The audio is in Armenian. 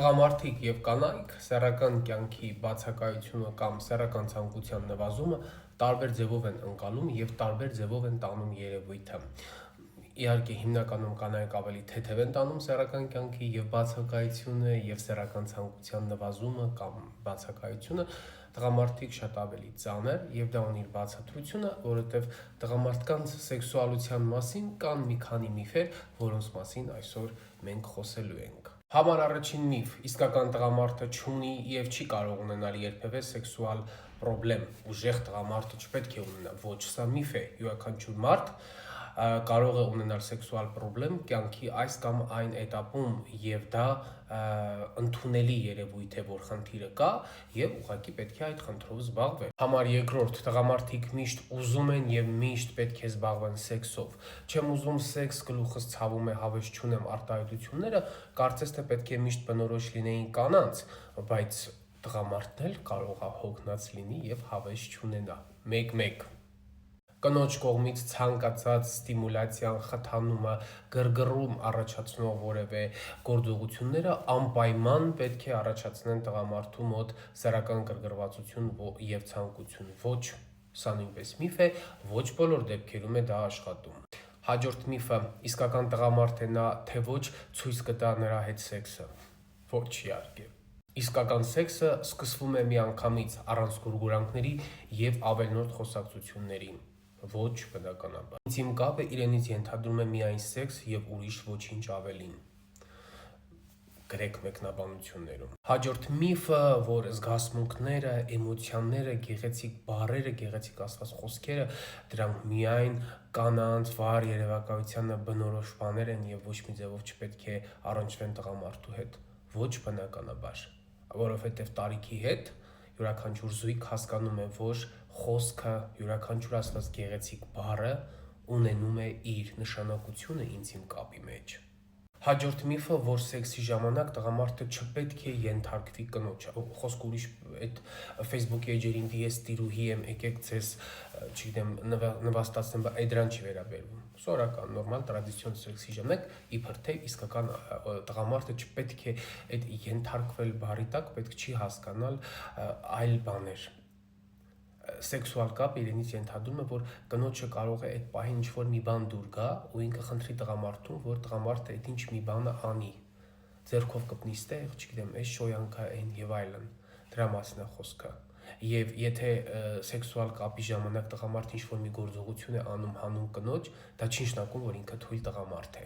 Տղամարդիկ եւ կանայք սեռական կյանքի բացակայությունը կամ սեռական ցանկության նվազումը տարբեր ձևով են ընկալում եւ տարբեր ձևով են տանում երևույթը։ Իհարկե հիմնականում կանայք ավելի թեթև են տանում սեռական կյանքի եւ բացակայությունը եւ սեռական ցանկության նվազումը կամ բացակայությունը, տղամարդիկ շատ ավելի ծանր եւ դա ունի իր բացատրությունը, որովհետեւ տղամարդկանց սեքսուալության մասին կան մի քանի միֆեր, որոնց մասին այսօր մենք խոսելու ենք։ Համար առաջին միֆ՝ իսկական տղամարդը չունի եւ չի կարող ունենալ երբևէ սեքսուալ պրոբլեմ։ Ուժեղ տղամարդը չպետք է ունենա։ Ոչ, սա միֆ է։ Յուրաքանչյուր մարդ կարող է ունենալ սեքսուալ պրոբլեմ կյանքի այս կամ այն этаպում եւ դա ընդունելի երևույթ է, որ խնդիրը կա եւ ուղղակի պետք է այդ խնդրով զբաղվել։ Համար երկրորդ՝ տղամարդիկ միշտ ուզում են եւ միշտ պետք է զբաղվեն սեքսով։ Չեմ ուզում սեքս, գլուխս ցավում է, հավես չունեմ արտահայտությունները, կարծես թե պետք է միշտ բնորոշ լինեին կանանց, բայց տղամարդն էլ կարող է հոգնած լինի եւ հավես չունենա։ 1-1 Կնոջ կողմից ցանկացած ստիմուլյացիան, խթանումը, գրգռում առաջացնող որևէ գործողությունները անպայման պետք է առաջացնեն տղամարդու մոտ սեռական գրգռվածություն եւ ցանկություն։ Ոչ, սա նույնպես միֆ է, ոչ բոլոր դեպքերում է դա աշխատում։ Հաջորդ միֆը՝ իսկական տղամարդ է նա, թե ոչ, ցույց կտա նրա հետ սեքսը։ Ոչ, իհարկե։ Իսկական սեքսը սկսվում է միանգամից, առանց գուրգուրանքների եւ ավելորդ խոսակցությունների։ Ոչ, բնականաբար։ Ինտիմ կապը իրենից ենթադրում է միայն սեքս եւ ուրիշ ոչինչ ավելին։ Գրեք մեկնաբանություններում։ Հաջորդ միֆը, որ զգացմունքները, էմոցիաները, գեղեցիկ բառերը, գեղեցիկ ասված խոսքերը դրանք միայն կանանց վառ երևակայությանը բնորոշ բաներ են եւ ոչ մի ձևով չպետք է առնչվեն տղամարդու հետ։ Ոչ, բնականաբար, որովհետեւ տարիքի հետ յուրաքանչյուր զույգ հասկանում է, որ խոսքը, յուրաքանչյուր ասված գեղեցիկ բառը ունենում է իր նշանակությունը ինտիմ կապի մեջ։ Հաջորդ միֆը, որ սեքսի ժամանակ տղամարդը չպետք է ենթարկվի կնոջ։ Խոսքը ուրիշ այդ Facebook էջերին ես տիրուհի եմ, եկեք ձեզ, չգիտեմ, նվաստացնեմ, այդ դրան չի վերաբերվում։ Սովորական, նորմալ, տրադիցիոն սեքսի ժամանակ իբր թե իսկական տղամարդը չպետք է այդ ենթարկվել բառի տակ, պետք չի հասկանալ այլ բաներ։ Սեքսուալ կապ իրենից ենթադրում է, որ կնոջը կարող է այդ պահին ինչ-որ մի բան դուր գա ու ինքը խնդրի տղամարդուն, որ տղամարդը այդ ինչ մի բանը անի, ձեռքով կպնի ստեղ, չգիտեմ, այս շոյանքա այն եւ այլն, դրա մասին է խոսքը։ Եվ եթե սեքսուալ կապի ժամանակ տղամարդը ինչ-որ մի գործողություն է անում հանուն կնոջ, դա չի նշանակում, որ ինքը թույլ տղամարդ է։